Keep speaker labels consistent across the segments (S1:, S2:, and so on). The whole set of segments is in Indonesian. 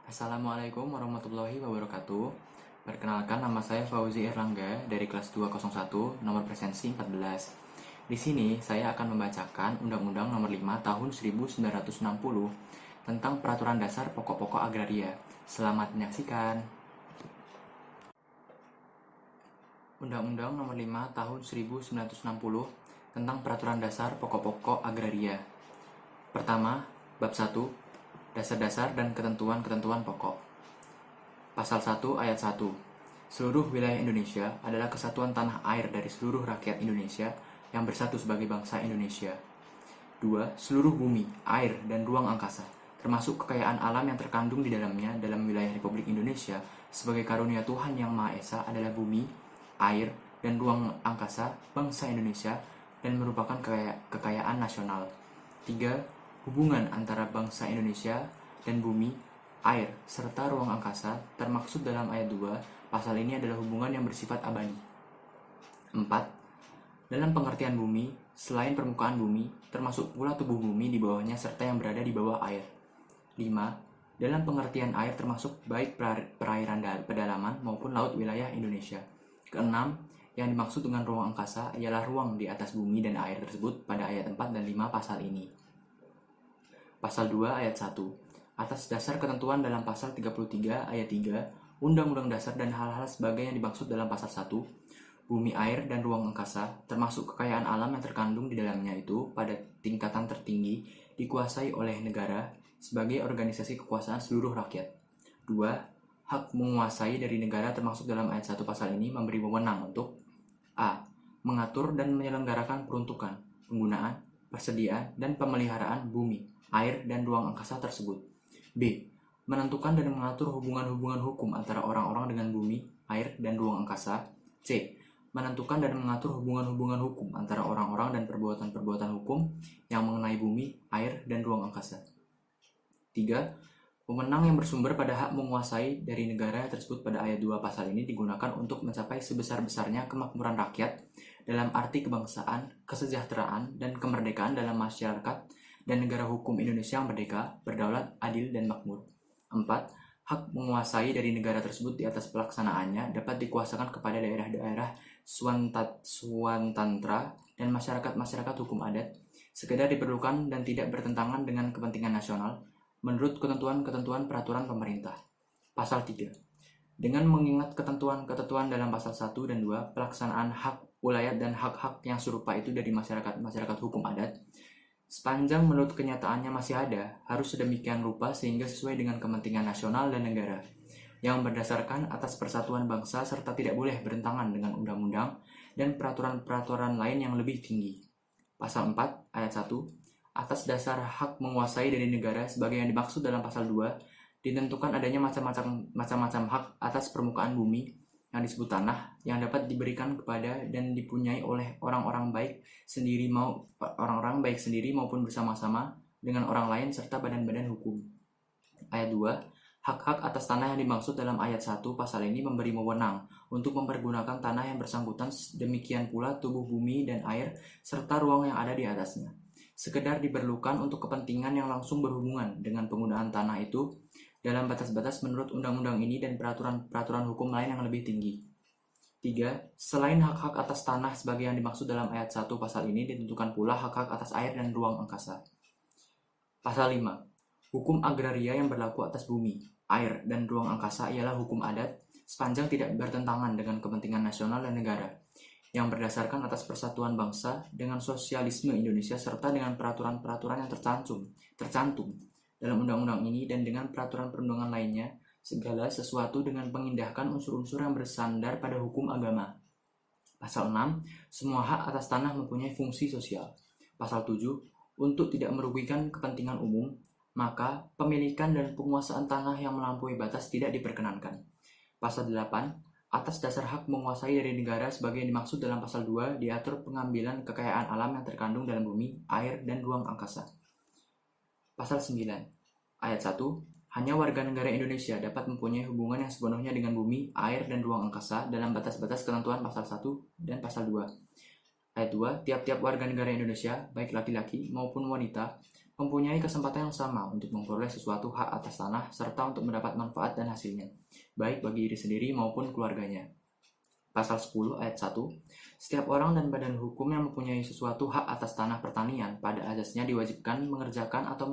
S1: Assalamualaikum warahmatullahi wabarakatuh. Perkenalkan, nama saya Fauzi Erlangga dari kelas 201, nomor presensi 14. Di sini saya akan membacakan Undang-Undang Nomor 5 Tahun 1960 tentang Peraturan Dasar Pokok-pokok Agraria. Selamat menyaksikan. Undang-Undang Nomor 5 Tahun 1960 tentang Peraturan Dasar Pokok-pokok Agraria. Pertama, Bab 1, Dasar-dasar dan ketentuan-ketentuan pokok. Pasal 1 ayat 1. Seluruh wilayah Indonesia adalah kesatuan tanah air dari seluruh rakyat Indonesia yang bersatu sebagai bangsa Indonesia. 2. Seluruh bumi, air, dan ruang angkasa, termasuk kekayaan alam yang terkandung di dalamnya dalam wilayah Republik Indonesia sebagai karunia Tuhan Yang Maha Esa adalah bumi, air, dan ruang angkasa bangsa Indonesia dan merupakan kekayaan nasional. 3. Hubungan antara bangsa Indonesia dan bumi, air, serta ruang angkasa termaksud dalam ayat 2 pasal ini adalah hubungan yang bersifat abadi. 4. Dalam pengertian bumi, selain permukaan bumi, termasuk pula tubuh bumi di bawahnya serta yang berada di bawah air. 5. Dalam pengertian air termasuk baik perairan pedalaman maupun laut wilayah Indonesia. 6. Yang dimaksud dengan ruang angkasa ialah ruang di atas bumi dan air tersebut pada ayat 4 dan 5 pasal ini. Pasal 2 ayat 1. Atas dasar ketentuan dalam pasal 33 ayat 3 Undang-Undang Dasar dan hal-hal sebagainya yang dimaksud dalam pasal 1, bumi, air, dan ruang angkasa, termasuk kekayaan alam yang terkandung di dalamnya itu pada tingkatan tertinggi dikuasai oleh negara sebagai organisasi kekuasaan seluruh rakyat. 2. Hak menguasai dari negara termasuk dalam ayat 1 pasal ini memberi wewenang untuk A. Mengatur dan menyelenggarakan peruntukan, penggunaan, persediaan, dan pemeliharaan bumi, air, dan ruang angkasa tersebut. B. Menentukan dan mengatur hubungan-hubungan hukum antara orang-orang dengan bumi, air, dan ruang angkasa. C. Menentukan dan mengatur hubungan-hubungan hukum antara orang-orang dan perbuatan-perbuatan hukum yang mengenai bumi, air, dan ruang angkasa. 3. Wewenang yang bersumber pada hak menguasai dari negara tersebut pada ayat 2 pasal ini digunakan untuk mencapai sebesar-besarnya kemakmuran rakyat dalam arti kebangsaan, kesejahteraan, dan kemerdekaan dalam masyarakat dan negara hukum Indonesia yang merdeka, berdaulat, adil, dan makmur. 4. Hak menguasai dari negara tersebut di atas pelaksanaannya dapat dikuasakan kepada daerah-daerah swantantra dan masyarakat-masyarakat hukum adat sekedar diperlukan dan tidak bertentangan dengan kepentingan nasional menurut ketentuan-ketentuan peraturan pemerintah. Pasal 3. Dengan mengingat ketentuan-ketentuan dalam pasal 1 dan 2, pelaksanaan hak ulayat dan hak-hak yang serupa itu dari masyarakat hukum adat, sepanjang menurut kenyataannya masih ada, harus sedemikian rupa sehingga sesuai dengan kepentingan nasional dan negara, yang berdasarkan atas persatuan bangsa serta tidak boleh bertentangan dengan undang-undang dan peraturan-peraturan lain yang lebih tinggi. Pasal 4 ayat 1. Atas dasar hak menguasai dari negara sebagai yang dimaksud dalam pasal 2, ditentukan adanya macam-macam hak atas permukaan bumi yang disebut tanah yang dapat diberikan kepada dan dipunyai oleh orang-orang baik sendiri maupun bersama-sama dengan orang lain serta badan-badan hukum. Ayat 2. Hak-hak atas tanah yang dimaksud dalam ayat 1 pasal ini memberi wewenang untuk mempergunakan tanah yang bersangkutan, demikian pula tubuh bumi dan air serta ruang yang ada di atasnya, sekedar diperlukan untuk kepentingan yang langsung berhubungan dengan penggunaan tanah itu dalam batas-batas menurut undang-undang ini dan peraturan hukum lain yang lebih tinggi. 3. Selain hak-hak atas tanah sebagai yang dimaksud dalam ayat 1 pasal ini, ditentukan pula hak-hak atas air dan ruang angkasa. Pasal 5. Hukum agraria yang berlaku atas bumi, air, dan ruang angkasa ialah hukum adat sepanjang tidak bertentangan dengan kepentingan nasional dan negara, yang berdasarkan atas persatuan bangsa dengan sosialisme Indonesia serta dengan peraturan-peraturan yang tercantum dalam undang-undang ini dan dengan peraturan perundangan lainnya, segala sesuatu dengan mengindahkan unsur-unsur yang bersandar pada hukum agama. Pasal 6. Semua hak atas tanah mempunyai fungsi sosial. Pasal 7. Untuk tidak merugikan kepentingan umum, maka pemilikan dan penguasaan tanah yang melampaui batas tidak diperkenankan. Pasal 8. Atas dasar hak menguasai dari negara sebagai yang dimaksud dalam pasal 2 diatur pengambilan kekayaan alam yang terkandung dalam bumi, air, dan ruang angkasa. Pasal 9 ayat 1. Hanya warga negara Indonesia dapat mempunyai hubungan yang sepenuhnya dengan bumi, air, dan ruang angkasa dalam batas-batas ketentuan pasal 1 dan pasal 2. Ayat 2. Tiap-tiap warga negara Indonesia, baik laki-laki maupun wanita, mempunyai kesempatan yang sama untuk memperoleh sesuatu hak atas tanah serta untuk mendapat manfaat dan hasilnya, baik bagi diri sendiri maupun keluarganya. Pasal 10 ayat 1, setiap orang dan badan hukum yang mempunyai sesuatu hak atas tanah pertanian pada asasnya diwajibkan mengerjakan atau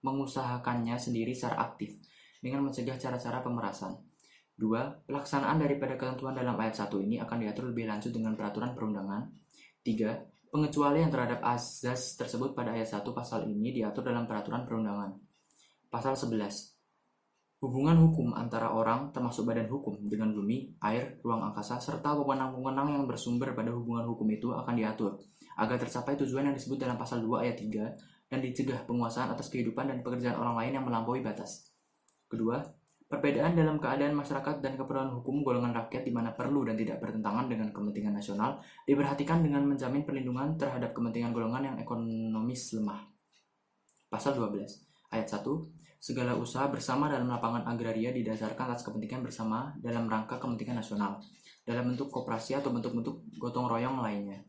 S1: mengusahakannya sendiri secara aktif dengan mencegah cara-cara pemerasan. 2. Pelaksanaan daripada ketentuan dalam ayat 1 ini akan diatur lebih lanjut dengan peraturan perundangan. 3. Pengecualian terhadap azas tersebut pada ayat 1 pasal ini diatur dalam peraturan perundangan. Pasal 11. Hubungan hukum antara orang termasuk badan hukum dengan bumi, air, ruang angkasa, serta wewenang-wewenang yang bersumber pada hubungan hukum itu akan diatur agar tercapai tujuan yang disebut dalam pasal 2 ayat 3 dan dicegah penguasaan atas kehidupan dan pekerjaan orang lain yang melampaui batas. Kedua, perbedaan dalam keadaan masyarakat dan keperluan hukum golongan rakyat di mana perlu dan tidak bertentangan dengan kepentingan nasional diperhatikan dengan menjamin perlindungan terhadap kepentingan golongan yang ekonomis lemah. Pasal 12 ayat 1, segala usaha bersama dalam lapangan agraria didasarkan atas kepentingan bersama dalam rangka kepentingan nasional dalam bentuk koperasi atau bentuk-bentuk gotong royong lainnya.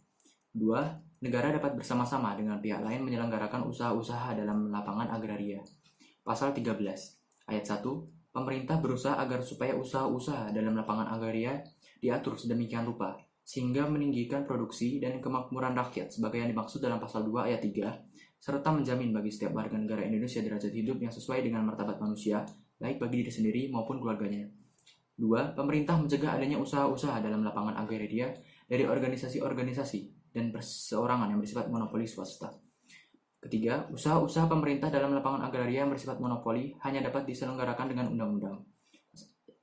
S1: 2. Negara dapat bersama-sama dengan pihak lain menyelenggarakan usaha-usaha dalam lapangan agraria. Pasal 13 ayat 1, pemerintah berusaha agar supaya usaha-usaha dalam lapangan agraria diatur sedemikian rupa sehingga meninggikan produksi dan kemakmuran rakyat sebagai yang dimaksud dalam pasal 2 ayat 3 serta menjamin bagi setiap warga negara Indonesia derajat hidup yang sesuai dengan martabat manusia, baik bagi diri sendiri maupun keluarganya. 2. Pemerintah mencegah adanya usaha-usaha dalam lapangan agraria dari organisasi-organisasi dan perseorangan yang bersifat monopoli swasta. Ketiga, usaha-usaha pemerintah dalam lapangan agraria yang bersifat monopoli hanya dapat diselenggarakan dengan undang-undang.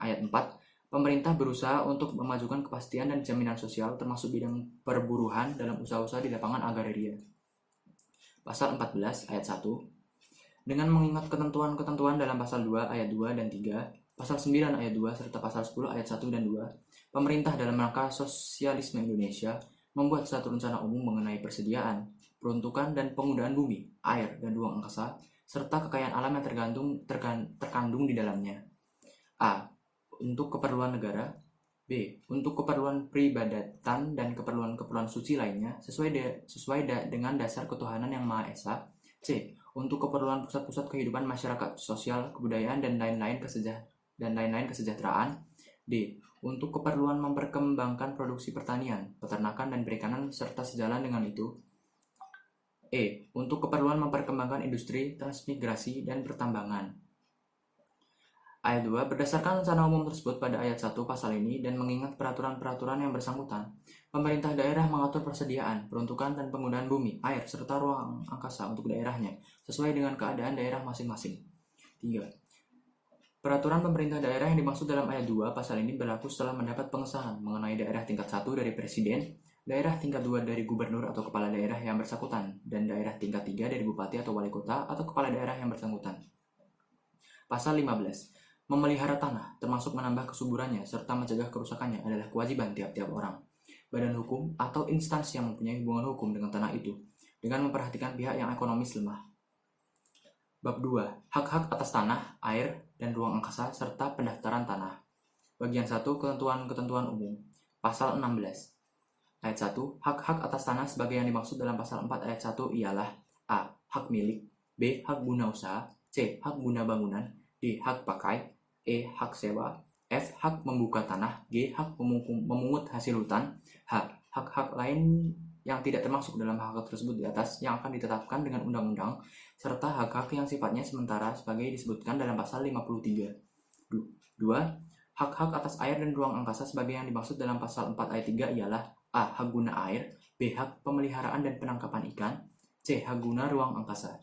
S1: Ayat 4. Pemerintah berusaha untuk memajukan kepastian dan jaminan sosial termasuk bidang perburuhan dalam usaha-usaha di lapangan agraria. Pasal 14 ayat 1, dengan mengingat ketentuan-ketentuan dalam pasal 2 ayat 2 dan 3, pasal 9 ayat 2 serta pasal 10 ayat 1 dan 2, pemerintah dalam rangka sosialisme Indonesia membuat satu rencana umum mengenai persediaan, peruntukan dan penggunaan bumi, air dan ruang angkasa serta kekayaan alam yang terkandung di dalamnya. A. Untuk keperluan negara. B. Untuk keperluan peribadatan dan keperluan-keperluan suci lainnya sesuai dengan dasar ketuhanan yang Maha Esa. C. Untuk keperluan pusat-pusat kehidupan masyarakat, sosial, kebudayaan dan lain-lain kesejahteraan. D. Untuk keperluan memperkembangkan produksi pertanian, peternakan dan perikanan serta sejalan dengan itu. E. Untuk keperluan memperkembangkan industri, transmigrasi dan pertambangan. Ayat 2, berdasarkan rencana umum tersebut pada ayat 1 pasal ini dan mengingat peraturan-peraturan yang bersangkutan, pemerintah daerah mengatur persediaan, peruntukan dan penggunaan bumi, air, serta ruang angkasa untuk daerahnya, sesuai dengan keadaan daerah masing-masing. 3. Peraturan pemerintah daerah yang dimaksud dalam ayat 2 pasal ini berlaku setelah mendapat pengesahan mengenai daerah tingkat 1 dari Presiden, daerah tingkat 2 dari Gubernur atau Kepala Daerah yang bersangkutan, dan daerah tingkat 3 dari Bupati atau Wali Kota atau Kepala Daerah yang bersangkutan. Pasal 15. Memelihara tanah, termasuk menambah kesuburannya serta mencegah kerusakannya adalah kewajiban tiap-tiap orang, badan hukum, atau instansi yang mempunyai hubungan hukum dengan tanah itu, dengan memperhatikan pihak yang ekonomis lemah. Bab 2. Hak-hak atas tanah, air, dan ruang angkasa, serta pendaftaran tanah. Bagian 1. Ketentuan-ketentuan umum. Pasal 16. Ayat 1. Hak-hak atas tanah sebagai yang dimaksud dalam pasal 4 ayat 1 ialah A. Hak milik. B. Hak guna usaha. C. Hak guna bangunan. D. Hak pakai. E. Hak sewa. F. Hak membuka tanah. G. Hak memungut hasil hutan. H. Hak-hak lain yang tidak termasuk dalam hak tersebut di atas yang akan ditetapkan dengan undang-undang, serta hak-hak yang sifatnya sementara sebagai disebutkan dalam pasal 53. 2. Hak-hak atas air dan ruang angkasa sebagai yang dimaksud dalam pasal 4 ayat 3 ialah A. Hak guna air. B. Hak pemeliharaan dan penangkapan ikan. C. Hak guna ruang angkasa.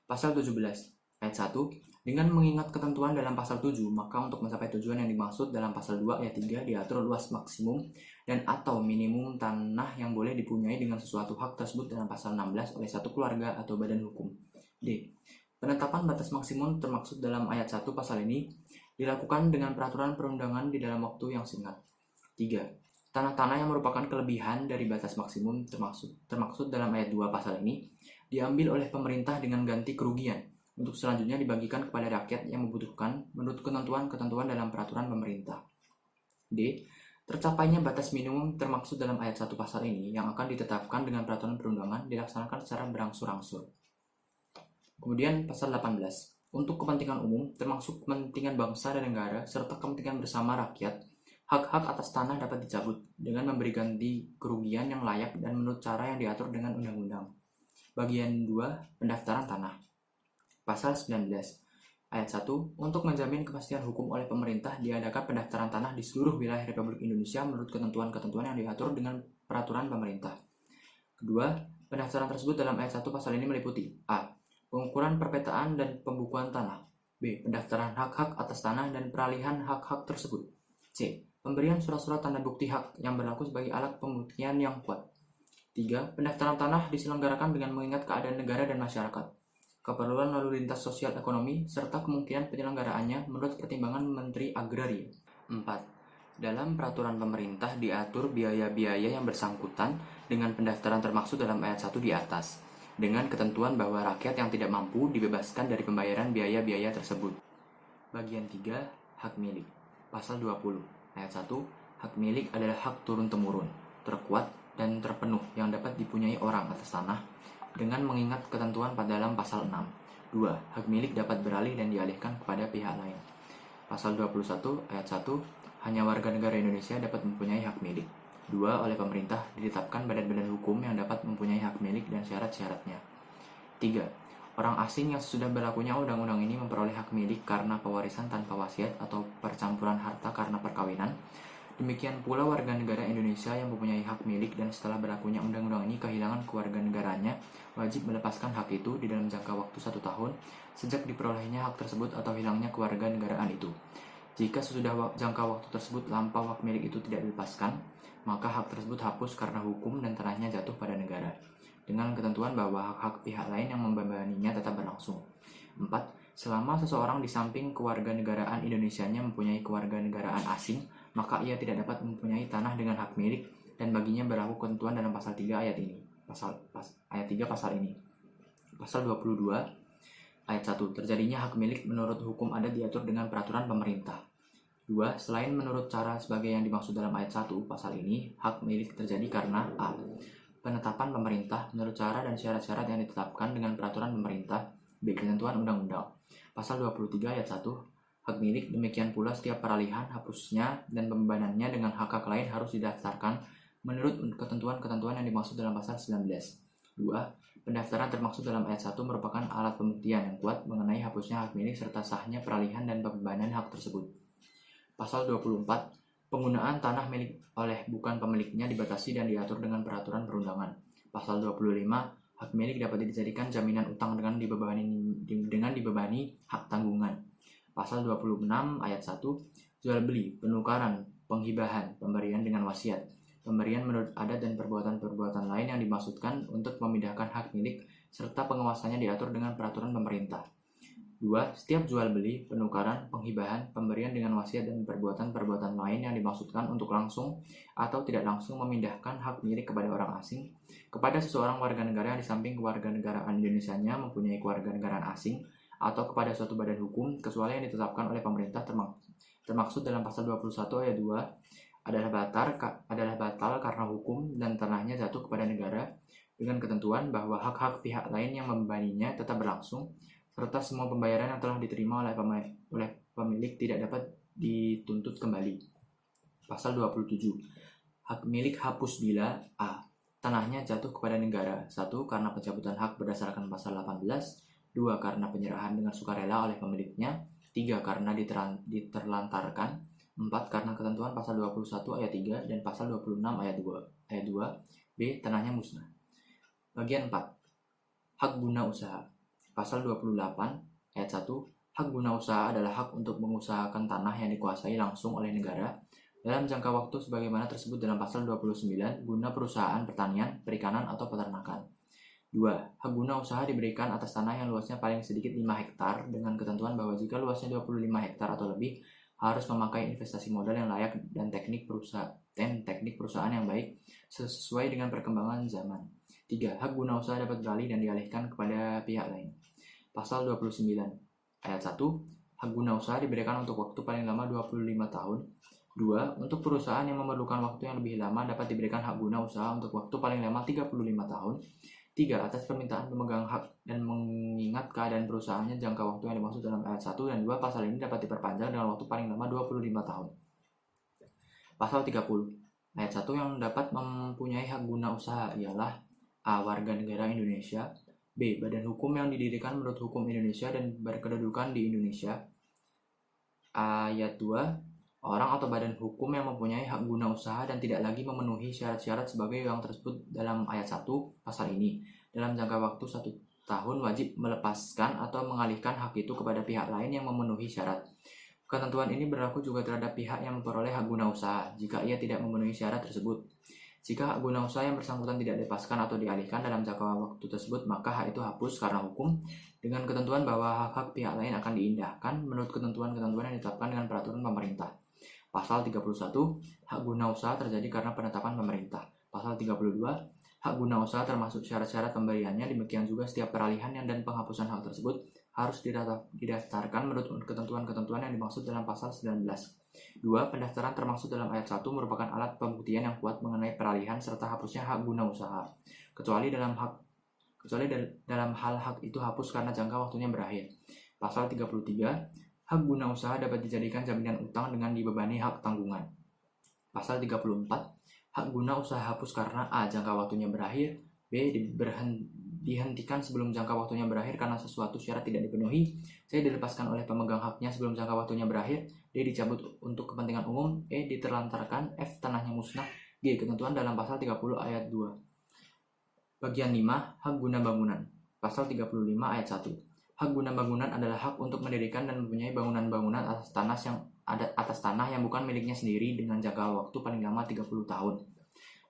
S1: Pasal 17 ayat 1. Dengan mengingat ketentuan dalam pasal 7, maka untuk mencapai tujuan yang dimaksud dalam pasal 2 ayat 3 diatur luas maksimum dan atau minimum tanah yang boleh dipunyai dengan sesuatu hak tersebut dalam pasal 16 oleh satu keluarga atau badan hukum. D. Penetapan batas maksimum termaksud dalam ayat 1 pasal ini dilakukan dengan peraturan perundangan di dalam waktu yang singkat. 3. Tanah-tanah yang merupakan kelebihan dari batas maksimum termaksud dalam ayat 2 pasal ini diambil oleh pemerintah dengan ganti kerugian untuk selanjutnya dibagikan kepada rakyat yang membutuhkan menurut ketentuan-ketentuan dalam peraturan pemerintah. D. Tercapainya batas minimum termaksud dalam ayat 1 pasal ini yang akan ditetapkan dengan peraturan perundangan dilaksanakan secara berangsur-angsur. Kemudian pasal 18. Untuk kepentingan umum, termasuk kepentingan bangsa dan negara, serta kepentingan bersama rakyat, hak-hak atas tanah dapat dicabut dengan memberi ganti kerugian yang layak dan menurut cara yang diatur dengan undang-undang. Bagian 2. Pendaftaran tanah. Pasal 19. Ayat 1. Untuk menjamin kepastian hukum oleh pemerintah, diadakan pendaftaran tanah di seluruh wilayah Republik Indonesia menurut ketentuan-ketentuan yang diatur dengan peraturan pemerintah. Kedua, pendaftaran tersebut dalam ayat 1 pasal ini meliputi A. Pengukuran perpetaan dan pembukuan tanah. B. Pendaftaran hak-hak atas tanah dan peralihan hak-hak tersebut. C. Pemberian surat-surat tanda bukti hak yang berlaku sebagai alat pembuktian yang kuat. 3. Pendaftaran tanah diselenggarakan dengan mengingat keadaan negara dan masyarakat, keperluan lalu lintas sosial ekonomi, serta kemungkinan penyelenggaraannya menurut pertimbangan Menteri Agraria. 4. Dalam peraturan pemerintah diatur biaya-biaya yang bersangkutan dengan pendaftaran termaksud dalam ayat 1 di atas, dengan ketentuan bahwa rakyat yang tidak mampu dibebaskan dari pembayaran biaya-biaya tersebut. Bagian 3. Hak milik. Pasal 20. Ayat 1. Hak milik adalah hak turun-temurun, terkuat dan terpenuh yang dapat dipunyai orang atas tanah, dengan mengingat ketentuan pada dalam pasal 6. 2. Hak milik dapat beralih dan dialihkan kepada pihak lain. Pasal 21 ayat 1. Hanya warga negara Indonesia dapat mempunyai hak milik. 2. Oleh pemerintah ditetapkan badan-badan hukum yang dapat mempunyai hak milik dan syarat-syaratnya. 3. Orang asing yang sesudah berlakunya undang-undang ini memperoleh hak milik karena pewarisan tanpa wasiat atau percampuran harta karena perkawinan. Demikian pula warga negara Indonesia yang mempunyai hak milik dan setelah berlakunya undang-undang ini kehilangan kewarganegaranya wajib melepaskan hak itu di dalam jangka waktu 1 tahun sejak diperolehnya hak tersebut atau hilangnya kewarganegaraan itu. Jika sesudah jangka waktu tersebut lampau hak milik itu tidak dilepaskan, maka hak tersebut hapus karena hukum dan tanahnya jatuh pada negara, dengan ketentuan bahwa hak-hak pihak lain yang membebaninya tetap berlangsung. 4. Selama seseorang di samping kewarganegaraan Indonesianya mempunyai kewarganegaraan asing, maka ia tidak dapat mempunyai tanah dengan hak milik dan baginya berlaku ketentuan dalam pasal 3 ayat ini. Ayat 3 pasal ini. Pasal 22 ayat 1. Terjadinya hak milik menurut hukum adat diatur dengan peraturan pemerintah. 2. Selain menurut cara sebagai yang dimaksud dalam ayat 1 pasal ini, hak milik terjadi karena A. Penetapan pemerintah menurut cara dan syarat-syarat yang ditetapkan dengan peraturan pemerintah. B. Ketentuan undang-undang. Pasal 23 ayat 1. Hak milik, demikian pula setiap peralihan, hapusnya, dan pembebanannya dengan hak-hak lain harus didaftarkan menurut ketentuan-ketentuan yang dimaksud dalam pasal 19. 2. Pendaftaran termaksud dalam ayat 1 merupakan alat pembuktian yang kuat mengenai hapusnya hak milik serta sahnya peralihan dan pembebanan hak tersebut. Pasal 24. Penggunaan tanah milik oleh bukan pemiliknya dibatasi dan diatur dengan peraturan perundangan. Pasal 25. Hak milik dapat dijadikan jaminan utang dengan dibebani hak tanggungan. Pasal 26 ayat 1. Jual beli, penukaran, penghibahan, pemberian dengan wasiat, pemberian menurut adat dan perbuatan-perbuatan lain yang dimaksudkan untuk memindahkan hak milik serta pengawasannya diatur dengan peraturan pemerintah. 2. Setiap jual beli, penukaran, penghibahan, pemberian dengan wasiat dan perbuatan-perbuatan lain yang dimaksudkan untuk langsung atau tidak langsung memindahkan hak milik kepada orang asing, kepada seseorang warga negara yang di samping kewarganegaraan Indonesianya mempunyai kewarganegaraan asing, atau kepada suatu badan hukum kecuali yang ditetapkan oleh pemerintah termaksud dalam pasal 21 ayat 2 adalah batal karena hukum dan tanahnya jatuh kepada negara, dengan ketentuan bahwa hak-hak pihak lain yang membebaninya tetap berlangsung serta semua pembayaran yang telah diterima oleh pemilik tidak dapat dituntut kembali. Pasal 27. Hak milik hapus bila A. Tanahnya jatuh kepada negara. 1. Karena pencabutan hak berdasarkan pasal 18. 2. Karena penyerahan dengan sukarela oleh pemiliknya. 3. Karena diterlantarkan. 4. Karena ketentuan pasal 21 ayat 3 dan pasal 26 ayat 2. B. Tanahnya musnah. Bagian 4. Hak guna usaha. Pasal 28 ayat 1. Hak guna usaha adalah hak untuk mengusahakan tanah yang dikuasai langsung oleh negara dalam jangka waktu sebagaimana tersebut dalam pasal 29 guna perusahaan pertanian, perikanan, atau peternakan. 2. Hak guna usaha diberikan atas tanah yang luasnya paling sedikit 5 hektar dengan ketentuan bahwa jika luasnya 25 hektar atau lebih harus memakai investasi modal yang layak dan teknik perusahaan yang baik sesuai dengan perkembangan zaman. 3. Hak guna usaha dapat beralih dan dialihkan kepada pihak lain. Pasal 29 ayat 1. Hak guna usaha diberikan untuk waktu paling lama 25 tahun. 2. Untuk perusahaan yang memerlukan waktu yang lebih lama dapat diberikan hak guna usaha untuk waktu paling lama 35 tahun. 3. Atas permintaan pemegang hak dan mengingat keadaan perusahaannya, jangka waktu yang dimaksud dalam ayat 1 dan 2 pasal ini dapat diperpanjang dengan waktu paling lama 25 tahun. Pasal 30. Ayat 1 yang dapat mempunyai hak guna usaha ialah A. Warga negara Indonesia, B. Badan hukum yang didirikan menurut hukum Indonesia dan berkedudukan di Indonesia. Ayat 2. Orang atau badan hukum yang mempunyai hak guna usaha dan tidak lagi memenuhi syarat-syarat sebagai yang tersebut dalam ayat 1 pasal ini, dalam jangka waktu 1 tahun wajib melepaskan atau mengalihkan hak itu kepada pihak lain yang memenuhi syarat. Ketentuan ini berlaku juga terhadap pihak yang memperoleh hak guna usaha jika ia tidak memenuhi syarat tersebut. Jika hak guna usaha yang bersangkutan tidak dilepaskan atau dialihkan dalam jangka waktu tersebut, maka hak itu hapus karena hukum, dengan ketentuan bahwa hak-hak pihak lain akan diindahkan menurut ketentuan-ketentuan yang ditetapkan dengan peraturan pemerintah. Pasal 31, hak guna usaha terjadi karena penetapan pemerintah. Pasal 32, hak guna usaha termasuk syarat-syarat pemberiannya, demikian juga setiap peralihan dan penghapusan hak tersebut harus didaftarkan menurut ketentuan-ketentuan yang dimaksud dalam pasal 19. 2. Pendaftaran termaksud dalam ayat 1 merupakan alat pembuktian yang kuat mengenai peralihan serta hapusnya hak guna usaha, kecuali dalam hal hak itu hapus karena jangka waktunya berakhir. Pasal 33, hak guna usaha dapat dijadikan jaminan utang dengan dibebani hak tanggungan. Pasal 34, hak guna usaha hapus karena A. Jangka waktunya berakhir, B. Dihentikan sebelum jangka waktunya berakhir karena sesuatu syarat tidak dipenuhi, C. Dilepaskan oleh pemegang haknya sebelum jangka waktunya berakhir, D. Dicabut untuk kepentingan umum, E. Diterlantarkan, F. Tanahnya musnah, G. Ketentuan dalam pasal 30 ayat 2. Bagian 5. Hak guna bangunan. Pasal 35 ayat 1. Hak guna bangunan adalah hak untuk mendirikan dan mempunyai bangunan-bangunan atas tanah yang bukan miliknya sendiri dengan jangka waktu paling lama 30 tahun.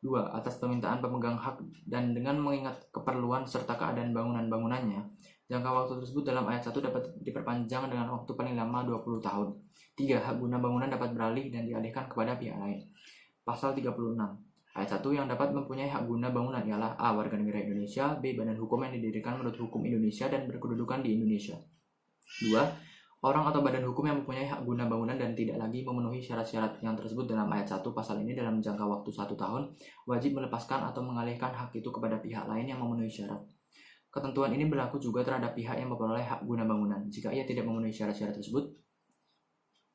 S1: 2. Atas permintaan pemegang hak dan dengan mengingat keperluan serta keadaan bangunan-bangunannya, jangka waktu tersebut dalam ayat 1 dapat diperpanjang dengan waktu paling lama 20 tahun. 3. Hak guna bangunan dapat beralih dan dialihkan kepada pihak lain. Pasal 36. Ayat 1 yang dapat mempunyai hak guna bangunan ialah A. Warga negara Indonesia, B. Badan hukum yang didirikan menurut hukum Indonesia dan berkedudukan di Indonesia. 2. Orang atau badan hukum yang mempunyai hak guna bangunan dan tidak lagi memenuhi syarat-syarat yang tersebut dalam ayat 1 pasal ini dalam jangka waktu 1 tahun wajib melepaskan atau mengalihkan hak itu kepada pihak lain yang memenuhi syarat. Ketentuan ini berlaku juga terhadap pihak yang memperoleh hak guna bangunan jika ia tidak memenuhi syarat-syarat tersebut.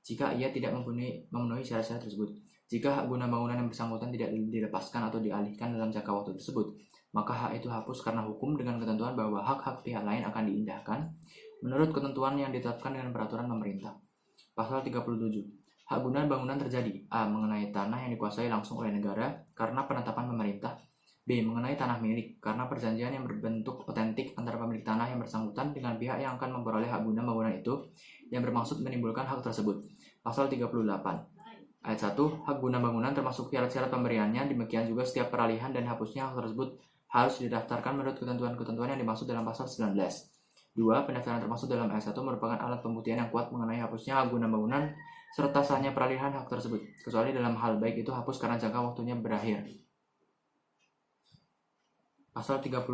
S1: Jika hak guna bangunan yang bersangkutan tidak dilepaskan atau dialihkan dalam jangka waktu tersebut, maka hak itu hapus karena hukum dengan ketentuan bahwa hak-hak pihak lain akan diindahkan menurut ketentuan yang ditetapkan dengan peraturan pemerintah. Pasal 37. Hak guna bangunan terjadi A. Mengenai tanah yang dikuasai langsung oleh negara karena penetapan pemerintah, B. Mengenai tanah milik karena perjanjian yang berbentuk otentik antara pemilik tanah yang bersangkutan dengan pihak yang akan memperoleh hak guna bangunan itu yang bermaksud menimbulkan hak tersebut. Pasal 38. Ayat 1. Hak guna bangunan termasuk syarat-syarat pemberiannya, demikian juga setiap peralihan dan hapusnya hak tersebut harus didaftarkan menurut ketentuan-ketentuan yang dimaksud dalam pasal 19. 2. Pendaftaran termasuk dalam ayat 1 merupakan alat pembuktian yang kuat mengenai hapusnya hak guna bangunan serta sahnya peralihan hak tersebut, kecuali dalam hal baik itu hapus karena jangka waktunya berakhir. Pasal 39.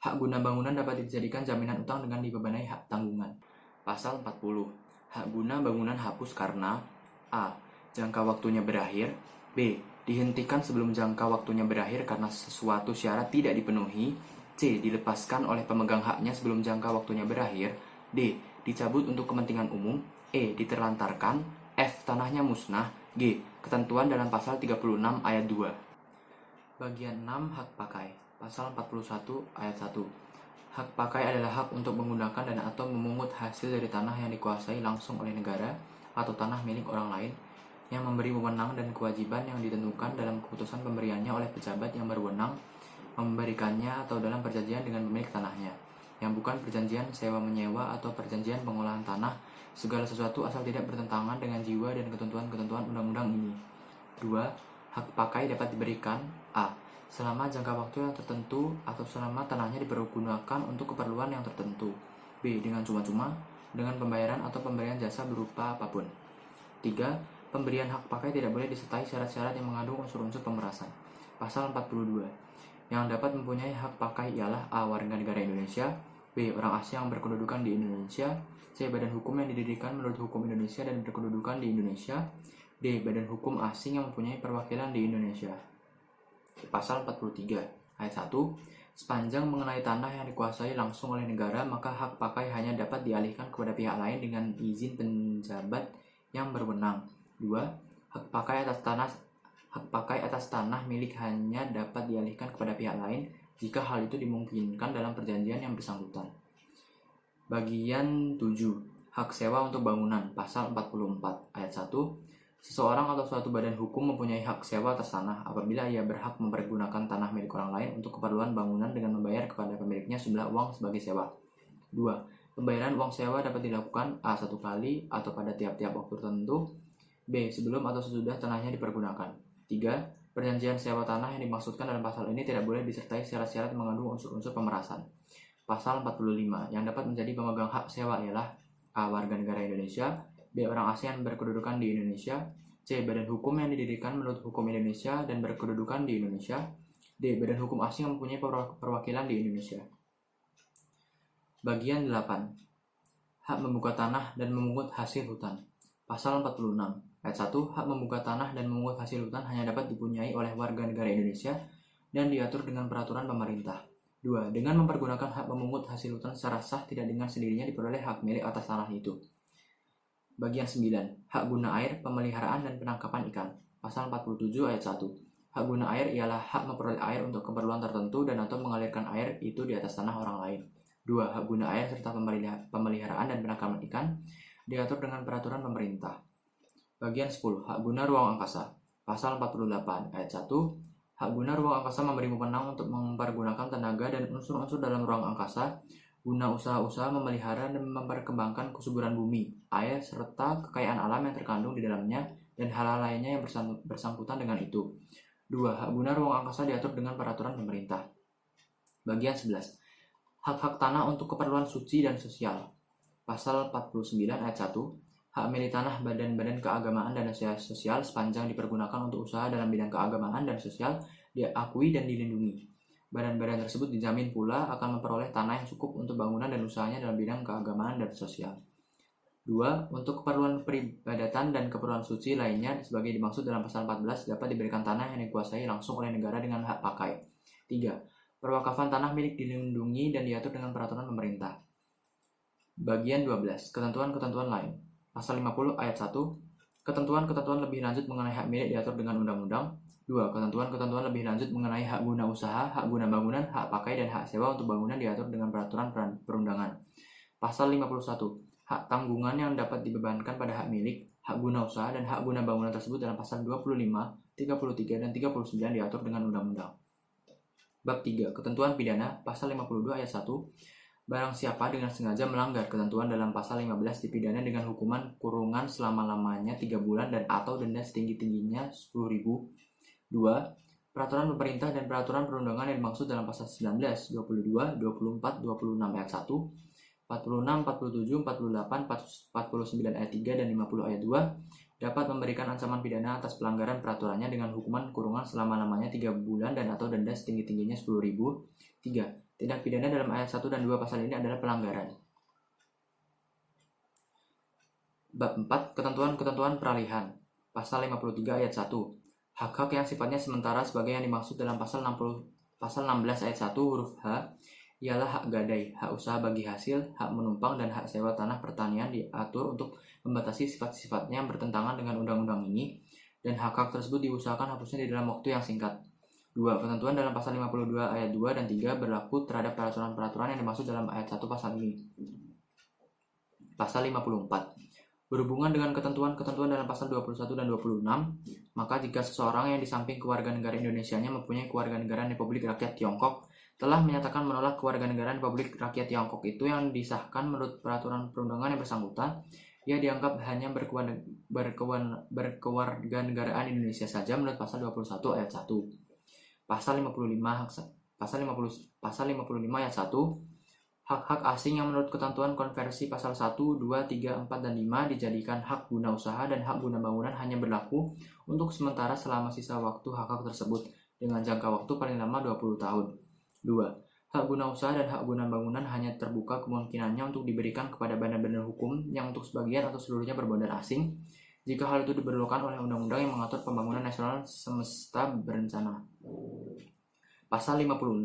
S1: Hak guna bangunan dapat dijadikan jaminan utang dengan dibebani hak tanggungan. Pasal 40. Hak guna bangunan hapus karena A. Jangka waktunya berakhir, B. Dihentikan sebelum jangka waktunya berakhir karena sesuatu syarat tidak dipenuhi, C. Dilepaskan oleh pemegang haknya sebelum jangka waktunya berakhir, D. Dicabut untuk kepentingan umum, E. Diterlantarkan, F. Tanahnya musnah, G. Ketentuan dalam pasal 36 ayat 2. Bagian 6. Hak pakai. Pasal 41 ayat 1. Hak pakai adalah hak untuk menggunakan dan atau memungut hasil dari tanah yang dikuasai langsung oleh negara atau tanah milik orang lain yang memberi wewenang dan kewajiban yang ditentukan dalam keputusan pemberiannya oleh pejabat yang berwenang memberikannya atau dalam perjanjian dengan pemilik tanahnya, yang bukan perjanjian sewa-menyewa atau perjanjian pengolahan tanah, segala sesuatu asal tidak bertentangan dengan jiwa dan ketentuan-ketentuan undang-undang ini. 2. Hak pakai dapat diberikan A. Selama jangka waktu yang tertentu atau selama tanahnya dipergunakan untuk keperluan yang tertentu, B. Dengan cuma-cuma, dengan pembayaran atau pemberian jasa berupa apapun. 3. Pemberian hak pakai tidak boleh disertai syarat-syarat yang mengandung unsur-unsur pemerasan. Pasal 42. Yang dapat mempunyai hak pakai ialah A. Warga negara Indonesia, B. Orang asing yang berkedudukan di Indonesia, C. Badan hukum yang didirikan menurut hukum Indonesia dan berkedudukan di Indonesia, D. Badan hukum asing yang mempunyai perwakilan di Indonesia. Pasal 43 ayat 1. Sepanjang mengenai tanah yang dikuasai langsung oleh negara, maka hak pakai hanya dapat dialihkan kepada pihak lain dengan izin penjabat yang berwenang. 2. Hak pakai atas tanah milik hanya dapat dialihkan kepada pihak lain jika hal itu dimungkinkan dalam perjanjian yang bersangkutan. Bagian 7. Hak sewa untuk bangunan. Pasal 44 ayat 1. Seseorang atau suatu badan hukum mempunyai hak sewa atas tanah apabila ia berhak mempergunakan tanah milik orang lain untuk keperluan bangunan dengan membayar kepada pemiliknya sejumlah uang sebagai sewa. 2. Pembayaran uang sewa dapat dilakukan A. Satu kali atau pada tiap-tiap waktu tertentu, B. Sebelum atau sesudah tanahnya dipergunakan. 3. Perjanjian sewa tanah yang dimaksudkan dalam pasal ini tidak boleh disertai syarat-syarat yang mengandung unsur-unsur pemerasan. Pasal 45. Yang dapat menjadi pemegang hak sewa ialah A. Warga negara Indonesia, B. Orang asing yang berkedudukan di Indonesia, C. Badan hukum yang didirikan menurut hukum Indonesia dan berkedudukan di Indonesia, D. Badan hukum asing yang mempunyai perwakilan di Indonesia. Bagian 8. Hak membuka tanah dan memungut hasil hutan. Pasal 46 ayat 1. Hak membuka tanah dan memungut hasil hutan hanya dapat dipunyai oleh warga negara Indonesia dan diatur dengan peraturan pemerintah. 2. Dengan mempergunakan hak memungut hasil hutan secara sah tidak dengan sendirinya diperoleh hak milik atas tanah itu. Bagian 9. Hak guna air, pemeliharaan dan penangkapan ikan. Pasal 47 ayat 1. Hak guna air ialah hak memperoleh air untuk keperluan tertentu dan atau mengalirkan air itu di atas tanah orang lain. 2. Hak guna air serta pemeliharaan dan penangkapan ikan diatur dengan peraturan pemerintah. Bagian 10. Hak guna ruang angkasa. Pasal 48 ayat 1. Hak guna ruang angkasa memberi wewenang untuk mempergunakan tenaga dan unsur-unsur dalam ruang angkasa guna usaha-usaha memelihara dan memperkembangkan kesuburan bumi, air, serta kekayaan alam yang terkandung di dalamnya dan hal-hal lainnya yang bersangkutan dengan itu. 2. Hak guna ruang angkasa diatur dengan peraturan pemerintah. Bagian 11. Hak-hak tanah untuk keperluan suci dan sosial. Pasal 49 ayat 1. Hak milik tanah badan-badan keagamaan dan sosial sepanjang dipergunakan untuk usaha dalam bidang keagamaan dan sosial diakui dan dilindungi. Badan-badan tersebut dijamin pula akan memperoleh tanah yang cukup untuk bangunan dan usahanya dalam bidang keagamaan dan sosial. 2. Untuk keperluan peribadatan dan keperluan suci lainnya sebagai dimaksud dalam pasal 14 dapat diberikan tanah yang dikuasai langsung oleh negara dengan hak pakai. 3. Perwakafan tanah milik dilindungi dan diatur dengan peraturan pemerintah. Bagian 12. Ketentuan-ketentuan lain. Pasal 50 ayat 1. Ketentuan-ketentuan lebih lanjut mengenai hak milik diatur dengan undang-undang. 2. Ketentuan-ketentuan lebih lanjut mengenai hak guna usaha, hak guna bangunan, hak pakai, dan hak sewa untuk bangunan diatur dengan peraturan perundangan. Pasal 51. Hak tanggungan yang dapat dibebankan pada hak milik, hak guna usaha, dan hak guna bangunan tersebut dalam pasal 25, 33, dan 39 diatur dengan undang-undang. Bab 3. Ketentuan pidana. Pasal 52 ayat 1. Barang siapa dengan sengaja melanggar ketentuan dalam pasal 15 dipidana dengan hukuman kurungan selama-lamanya 3 bulan dan atau denda setinggi-tingginya 10.000. 2. Peraturan pemerintah dan peraturan perundangan yang dimaksud dalam pasal 19, 22, 24, 26 ayat 1, 46, 47, 48, 49 ayat 3, dan 50 ayat 2 dapat memberikan ancaman pidana atas pelanggaran peraturannya dengan hukuman kurungan selama-lamanya 3 bulan dan atau denda setinggi-tingginya 10.000. 3. Tindak pidana dalam ayat 1 dan 2 pasal ini adalah pelanggaran. Bab 4. Ketentuan-ketentuan peralihan. Pasal 53 ayat 1. Hak-hak yang sifatnya sementara sebagai yang dimaksud dalam pasal 16 ayat 1 huruf H ialah hak gadai, hak usaha bagi hasil, hak menumpang, dan hak sewa tanah pertanian diatur untuk membatasi sifat-sifatnya yang bertentangan dengan undang-undang ini, dan hak-hak tersebut diusahakan hapusnya di dalam waktu yang singkat. 2. Ketentuan dalam pasal 52 ayat 2 dan 3 berlaku terhadap peraturan-peraturan yang dimaksud dalam ayat 1 pasal ini. Pasal 54. Berhubungan dengan ketentuan-ketentuan dalam pasal 21 dan 26, maka jika seseorang yang di samping kewarganegaraan Indonesianya mempunyai kewarganegaraan Republik Rakyat Tiongkok telah menyatakan menolak kewarganegaraan Republik Rakyat Tiongkok itu yang disahkan menurut peraturan perundangan yang bersangkutan, ia dianggap hanya berkewarganegaraan Indonesia saja menurut pasal 21 ayat 1. Pasal 55 ayat 1. Hak-hak asing yang menurut ketentuan konversi pasal 1, 2, 3, 4, dan 5 dijadikan hak guna usaha dan hak guna bangunan hanya berlaku untuk sementara selama sisa waktu hak-hak tersebut dengan jangka waktu paling lama 20 tahun. 2. Hak guna usaha dan hak guna bangunan hanya terbuka kemungkinannya untuk diberikan kepada badan-badan hukum yang untuk sebagian atau seluruhnya berbondar asing jika hal itu diperlukan oleh undang-undang yang mengatur pembangunan nasional semesta berencana. Pasal 56.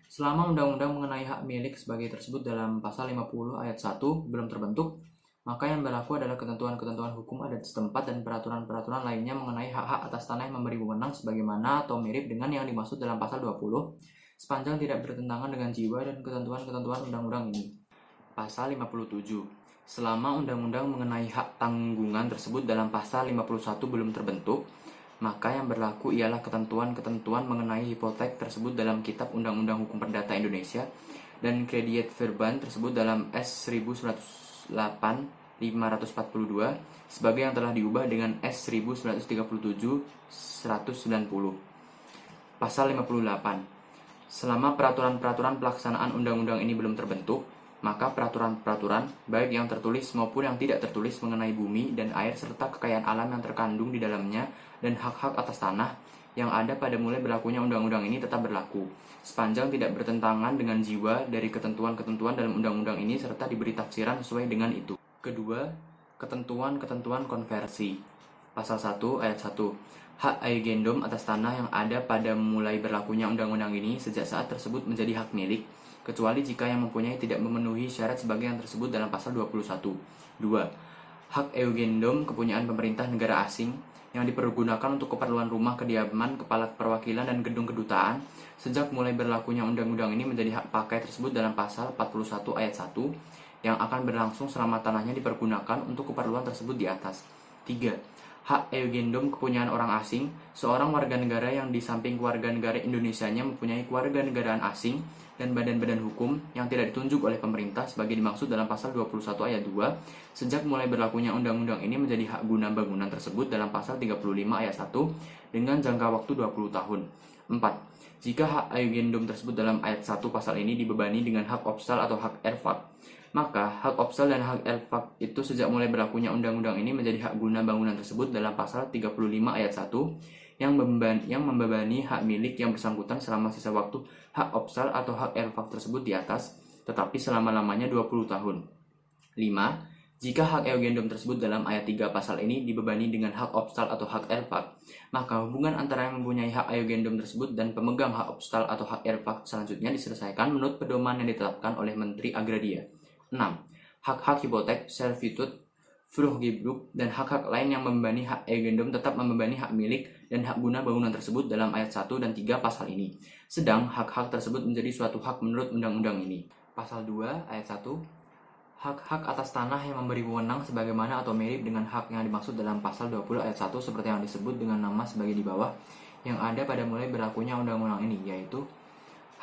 S1: Selama undang-undang mengenai hak milik sebagai tersebut dalam pasal 50 ayat 1 belum terbentuk, maka yang berlaku adalah ketentuan-ketentuan hukum adat setempat dan peraturan-peraturan lainnya mengenai hak-hak atas tanah yang memberi wewenang sebagaimana atau mirip dengan yang dimaksud dalam pasal 20, sepanjang tidak bertentangan dengan jiwa dan ketentuan-ketentuan undang-undang ini. Pasal 57. Selama undang-undang mengenai hak tanggungan tersebut dalam pasal 51 belum terbentuk, maka yang berlaku ialah ketentuan-ketentuan mengenai hipotek tersebut dalam Kitab Undang-Undang Hukum Perdata Indonesia dan Krediet Verban tersebut dalam S 1908 542 sebagai yang telah diubah dengan S 1937 190. Pasal 58. Selama peraturan-peraturan pelaksanaan undang-undang ini belum terbentuk, maka peraturan-peraturan, baik yang tertulis maupun yang tidak tertulis mengenai bumi dan air serta kekayaan alam yang terkandung di dalamnya dan hak-hak atas tanah yang ada pada mulai berlakunya undang-undang ini tetap berlaku, sepanjang tidak bertentangan dengan jiwa dari ketentuan-ketentuan dalam undang-undang ini serta diberi tafsiran sesuai dengan itu. Kedua, ketentuan-ketentuan konversi. Pasal 1 ayat 1. Hak agendom atas tanah yang ada pada mulai berlakunya undang-undang ini sejak saat tersebut menjadi hak milik, kecuali jika yang mempunyai tidak memenuhi syarat sebagai yang tersebut dalam pasal 21. 2. Hak eugendom kepunyaan pemerintah negara asing yang dipergunakan untuk keperluan rumah kediaman, kepala perwakilan, dan gedung kedutaan sejak mulai berlakunya undang-undang ini menjadi hak pakai tersebut dalam pasal 41 ayat 1 yang akan berlangsung selama tanahnya dipergunakan untuk keperluan tersebut di atas. 3. Hak eugendom kepunyaan orang asing, seorang warga negara yang di samping warga negara Indonesianya mempunyai keluarga negaraan asing dan badan-badan hukum yang tidak ditunjuk oleh pemerintah sebagai dimaksud dalam pasal 21 ayat 2 sejak mulai berlakunya undang-undang ini menjadi hak guna bangunan tersebut dalam pasal 35 ayat 1 dengan jangka waktu 20 tahun. 4. Jika hak eugendom tersebut dalam ayat 1 pasal ini dibebani dengan hak opsal atau hak erfak, maka hak opsal dan hak erfak itu sejak mulai berlakunya undang-undang ini menjadi hak guna bangunan tersebut dalam pasal 35 ayat 1 yang membebani hak milik yang bersangkutan selama sisa waktu hak opsal atau hak erfak tersebut di atas, tetapi selama-lamanya 20 tahun. 5. Jika hak eugendom tersebut dalam ayat 3 pasal ini dibebani dengan hak opsal atau hak erfak, maka hubungan antara yang mempunyai hak eugendom tersebut dan pemegang hak opsal atau hak erfak selanjutnya diselesaikan menurut pedoman yang ditetapkan oleh Menteri Agraria. 6. Hak-hak hipotek, servitude, Fruchtgebruk, dan hak-hak lain yang membebani hak eugendom tetap membebani hak milik dan hak guna bangunan tersebut dalam ayat 1 dan 3 pasal ini. Sedang hak-hak tersebut menjadi suatu hak menurut undang-undang ini. Pasal 2 ayat 1. Hak-hak atas tanah yang memberi wewenang sebagaimana atau mirip dengan hak yang dimaksud dalam pasal 20 ayat 1 seperti yang disebut dengan nama sebagai di bawah yang ada pada mulai berlakunya undang-undang ini, yaitu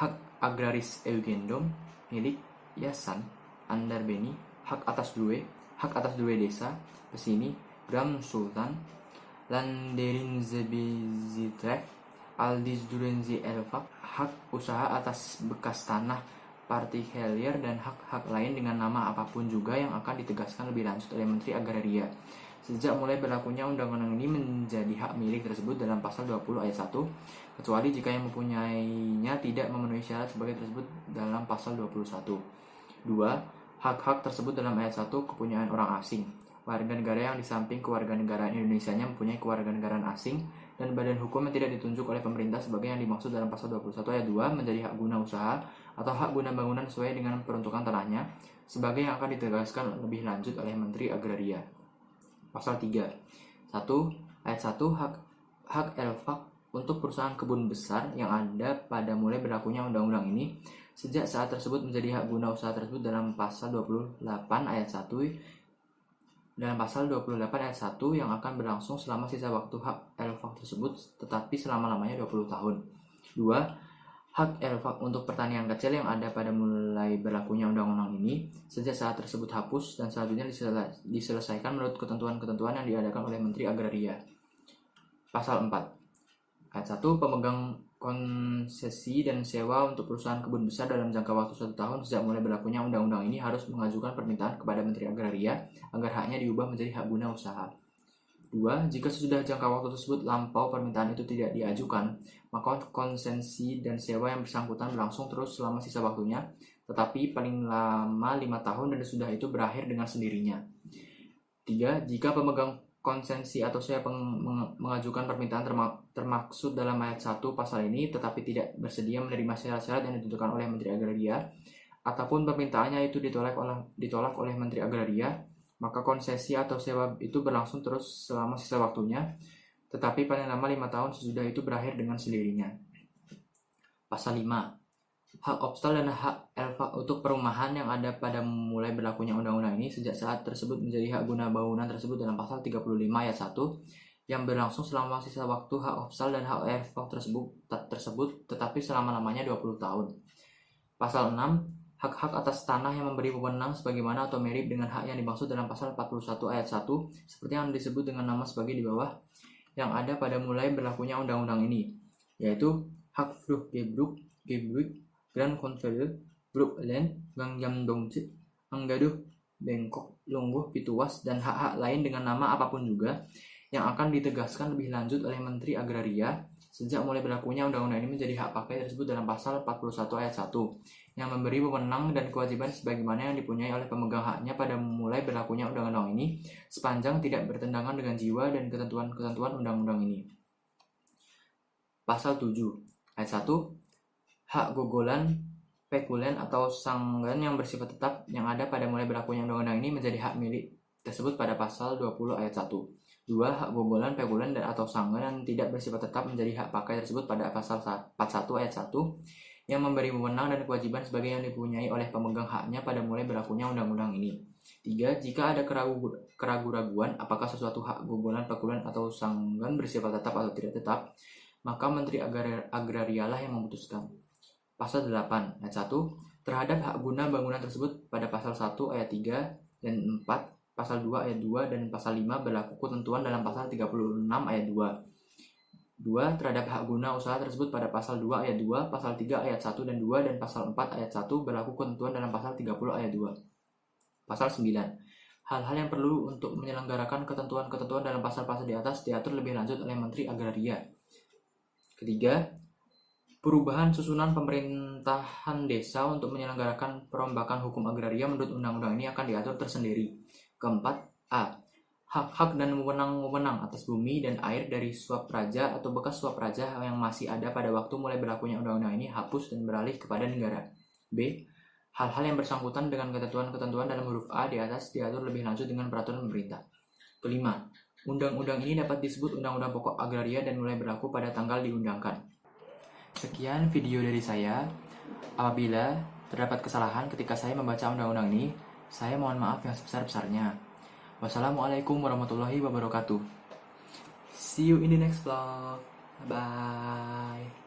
S1: hak agraris eugendom milik yasan andar beni, hak atas dua desa, pesini, gram sultan, landerin zebizitrek, aldis durenzi elfak, hak usaha atas bekas tanah partikelir dan hak-hak lain dengan nama apapun juga yang akan ditegaskan lebih lanjut oleh Menteri Agraria. Sejak mulai berlakunya undang-undang ini menjadi hak milik tersebut dalam pasal 20 ayat 1, kecuali jika yang mempunyainya tidak memenuhi syarat sebagai tersebut dalam pasal 21. 2. Hak-hak tersebut dalam ayat 1 kepunyaan orang asing, warga negara yang di samping kewarganegaraan Indonesianya mempunyai kewarganegaraan asing dan badan hukum yang tidak ditunjuk oleh pemerintah sebagai yang dimaksud dalam pasal 21 ayat 2 menjadi hak guna usaha atau hak guna bangunan sesuai dengan peruntukan tanahnya sebagai yang akan ditegaskan lebih lanjut oleh Menteri Agraria. Pasal 3. 1. Ayat 1 hak elfak untuk perusahaan kebun besar yang ada pada mulai berlakunya undang-undang ini sejak saat tersebut menjadi hak guna usaha tersebut dalam pasal 28 ayat 1 ayat 1 yang akan berlangsung selama sisa waktu hak elfak tersebut tetapi selama-lamanya 20 tahun. 2. Hak elfak untuk pertanian kecil yang ada pada mulai berlakunya undang-undang ini sejak saat tersebut hapus dan selanjutnya diselesaikan menurut ketentuan-ketentuan yang diadakan oleh Menteri Agraria. Pasal 4 ayat 1 pemegang konsesi dan sewa untuk perusahaan kebun besar dalam jangka waktu 1 tahun sejak mulai berlakunya undang-undang ini harus mengajukan permintaan kepada Menteri Agraria agar haknya diubah menjadi hak guna usaha. 2. Jika sesudah jangka waktu tersebut lampau permintaan itu tidak diajukan, maka konsesi dan sewa yang bersangkutan berlangsung terus selama sisa waktunya, tetapi paling lama 5 tahun dan sudah itu berakhir dengan sendirinya. 3. Jika pemegang konsensi atau siapa mengajukan permintaan termaksud dalam ayat 1 pasal ini tetapi tidak bersedia menerima syarat-syarat yang ditentukan oleh Menteri Agraria ataupun permintaannya itu ditolak oleh Menteri Agraria, maka konsesi atau sewa itu berlangsung terus selama sisa waktunya, tetapi paling lama 5 tahun sesudah itu berakhir dengan sendirinya. Pasal 5. Hak obstal dan hak elfa untuk perumahan yang ada pada mulai berlakunya undang-undang ini sejak saat tersebut menjadi hak guna bangunan tersebut dalam pasal 35 ayat 1 yang berlangsung selama sisa waktu hak obstal dan hak elfa tersebut tetapi selama-lamanya 20 tahun. Pasal 6. Hak-hak atas tanah yang memberi wewenang sebagaimana atau mirip dengan hak yang dimaksud dalam pasal 41 ayat 1 seperti yang disebut dengan nama sebagai di bawah yang ada pada mulai berlakunya undang-undang ini, yaitu hak Vruchtgebruik, Grand Konfederal, Brookland, Gangjamdongsit, Anggaduh, Bengkok, Lungguh, Pituas, dan hak-hak lain dengan nama apapun juga yang akan ditegaskan lebih lanjut oleh Menteri Agraria sejak mulai berlakunya undang-undang ini menjadi hak pakai tersebut dalam pasal 41 ayat 1 yang memberi wewenang dan kewajiban sebagaimana yang dipunyai oleh pemegang haknya pada mulai berlakunya undang-undang ini sepanjang tidak bertentangan dengan jiwa dan ketentuan-ketentuan undang-undang ini. Pasal 7 ayat 1. Hak gogolan, pekulen atau sanggan yang bersifat tetap yang ada pada mulai berlakunya undang-undang ini menjadi hak milik tersebut pada pasal 20 ayat 1. 2. Hak gogolan, pekulen dan atau sanggan yang tidak bersifat tetap menjadi hak pakai tersebut pada pasal 41 ayat 1 yang memberi wewenang dan kewajiban sebagai yang dipunyai oleh pemegang haknya pada mulai berlakunya undang-undang ini. 3. Jika ada keraguan apakah sesuatu hak gogolan, pekulen atau sanggan bersifat tetap atau tidak tetap, maka Menteri Agraria lah yang memutuskan. Pasal 8 ayat 1 terhadap hak guna bangunan tersebut pada pasal 1 ayat 3 dan 4, pasal 2 ayat 2 dan pasal 5 berlaku ketentuan dalam pasal 36 ayat 2. 2. Terhadap hak guna usaha tersebut pada pasal 2 ayat 2, pasal 3 ayat 1 dan 2 dan pasal 4 ayat 1 berlaku ketentuan dalam pasal 30 ayat 2. Pasal 9. Hal-hal yang perlu untuk menyelenggarakan ketentuan-ketentuan dalam pasal-pasal di atas diatur lebih lanjut oleh Menteri Agraria. Ketiga, perubahan susunan pemerintahan desa untuk menyelenggarakan perombakan hukum agraria menurut undang-undang ini akan diatur tersendiri. Keempat, A. Hak-hak dan wewenang-wewenang atas bumi dan air dari suap raja atau bekas suap raja yang masih ada pada waktu mulai berlakunya undang-undang ini hapus dan beralih kepada negara. B. Hal-hal yang bersangkutan dengan ketentuan-ketentuan dalam huruf A di atas diatur lebih lanjut dengan peraturan pemerintah. Kelima, undang-undang ini dapat disebut Undang-Undang Pokok Agraria dan mulai berlaku pada tanggal diundangkan. Sekian video dari saya. Apabila terdapat kesalahan ketika saya membaca undang-undang ini, saya mohon maaf yang sebesar-besarnya. Wassalamualaikum warahmatullahi wabarakatuh. See you in the next vlog. Bye.